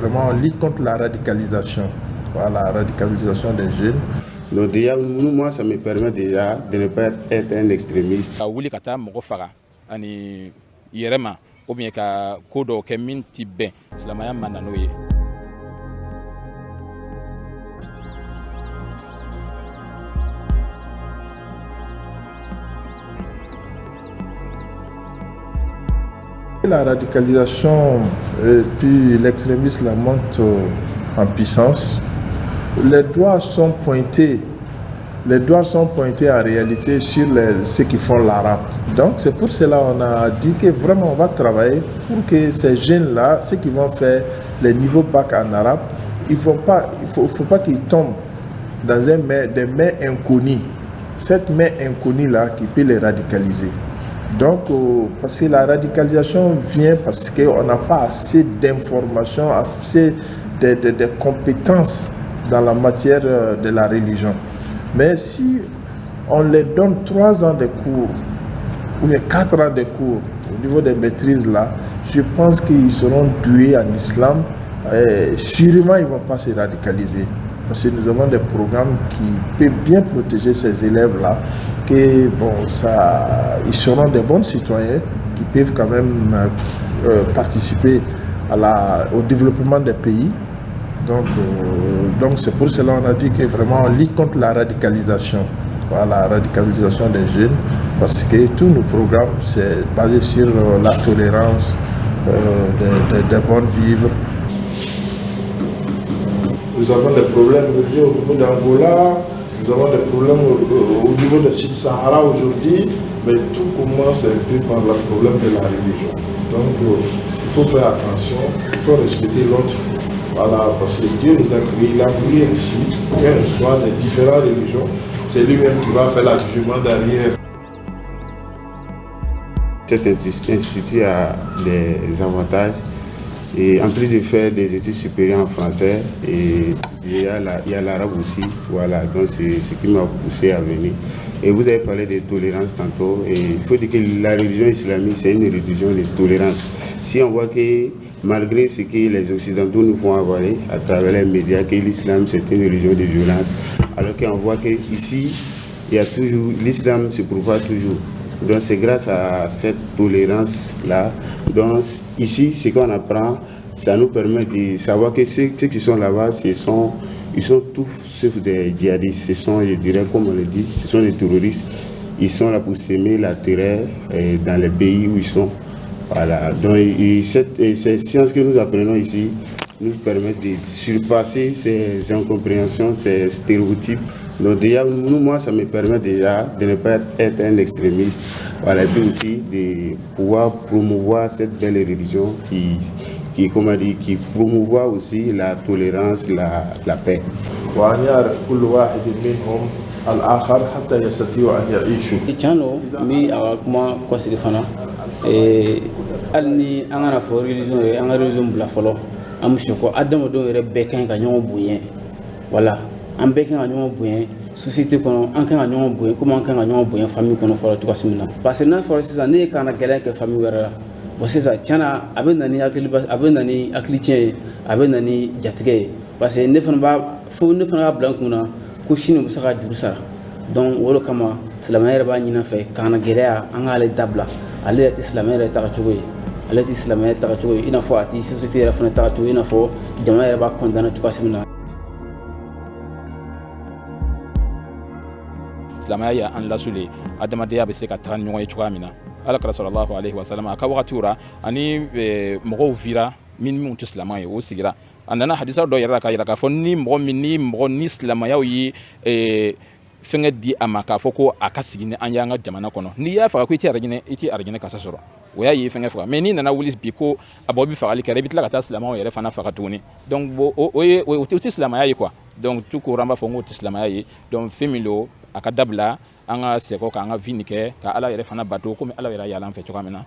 vraiment on lutte contre la radicalisation. Voilà, la radicalisation des jeunes. Donc déjà, moi, ça me permet déjà de ne pas être un extrémiste. Wuli kata mogo faga ani yerema ou bien ka kodo ke min ti ben silamaya manano ye. La radicalisation et puis l'extrémisme la monte en puissance. Les doigts sont pointés en réalité sur ceux qui font l'arabe. Donc c'est pour cela qu'on a dit que vraiment on va travailler pour que ces jeunes-là, ceux qui vont faire les niveaux bac en arabe, il faut pas qu'ils tombent dans des mains inconnues. Cette main inconnue-là qui peut les radicaliser. Donc, parce que la radicalisation vient parce qu'on n'a pas assez d'informations, assez de compétences dans la matière de la religion. Mais si on les donne 3 ans de cours, ou bien 4 ans de cours, au niveau des maîtrises là, je pense qu'ils seront doués en islam. Et sûrement, ils ne vont pas se radicaliser. Parce que nous avons des programmes qui peuvent bien protéger ces élèves-là, que bon, ils seront des bons citoyens qui peuvent quand même participer au développement des pays. Donc c'est pour cela qu'on a dit que vraiment on lutte contre la radicalisation. Voilà, la radicalisation des jeunes, parce que tous nos programmes, c'est basé sur la tolérance, des bons vivres. Nous avons des problèmes au niveau d'Angola, nous avons des problèmes au niveau de Sud-Sahara aujourd'hui, mais tout commence un peu par le problème de la religion. Donc il faut faire attention, il faut respecter l'autre. Voilà, parce que Dieu nous a créés, il a voulu ainsi, qu'un soit des différentes religions, c'est lui-même qui va faire le jugement derrière. Cet institut a des avantages. Et en plus de faire des études supérieures en français, et il y a l'arabe aussi, voilà, donc c'est ce qui m'a poussé à venir. Et vous avez parlé de tolérance tantôt, et il faut dire que la religion islamique, c'est une religion de tolérance. Si on voit que malgré ce que les Occidentaux nous font avaler à travers les médias, que l'islam c'est une religion de violence, alors qu'on voit qu'ici, il y a toujours, l'islam se propage toujours. Donc c'est grâce à cette tolérance-là. Donc ici, ce qu'on apprend, ça nous permet de savoir que ceux qui sont là-bas, ils sont tous sauf des djihadistes. Ce sont, je dirais, comme on le dit, ce sont des terroristes. Ils sont là pour s'aimer la terreur dans les pays où ils sont. Voilà. Donc ces sciences que nous apprenons ici nous permettent de surpasser ces incompréhensions, ces stéréotypes. Donc déjà, moi, ça me permet déjà de ne pas être un extrémiste. Voilà, et puis aussi de pouvoir promouvoir cette belle religion qui promouvoit aussi la tolérance, la paix. hali ni an kana fɔ religion ye an ka religion bila fɔlɔ an bɛ sɔn ko adamadenw yɛrɛ bɛɛ ka ɲi ka ɲɔgɔn bonya wala an bɛɛ kan ka ɲɔgɔn bonya société kɔnɔ an kan ka ɲɔgɔn bonya komi an kan ka ɲɔgɔn bonya famille kɔnɔ fɔlɔ cogoya min na parce que n'a fɔra sisan ne ye kana gɛlɛya kɛ famille wɛrɛ la bon sisan tiɲɛna a bɛ na ni hakili tiɲɛ ye a bɛ na ni jatigɛ ye parce que ne fana b'a bila n kunna ko sini u bɛ se ka juru sara donc o de kama silamɛya yɛrɛ b'a ɲini an fɛ kana gɛlɛya an k'ale dabila ale yɛrɛ tɛ silamɛya yɛrɛ taga cogo ye ale tɛ silamɛya taga cogo ye i n'a fɔ a tɛ société yɛrɛ fana taga cogo i n'a fɔ jama yɛrɛ b'a condamné cogoya min na. Silamɛya ye an lasule adamadenya bɛ se ka taga ɲɔgɔn ye cogoya min na alakira sallallahu alaihi wasallam a ka wagatiw ra ani mɔgɔw vira minnu tɛ silamɛ ye o sigira a nana hadisa dɔ yɛrɛ la k'a jira k'a fɔ ni silamɛyaw ye fɛngɛ di a ma k'a fɔ ko a ka sigi ni an y'an ka jamana kɔnɔ n'i y'a faga ko i tɛ arijinɛ kasa sɔrɔ o y'a ye fɛngɛ faga mais n'i nana wuli bi ko a bɔ bɛ fagali kɛra i bɛ tila ka taa silamɛw yɛrɛ fana faga tuguni donc o tɛ silamɛya ye quoi donc tout court an b'a fɔ n k'o tɛ silamɛya ye donc fɛn min don a ka dabila an ka segin k'an ka vie kɛ ka ala yɛrɛ fana bato komi ala yɛrɛ y'a an fɛ cogoya min na.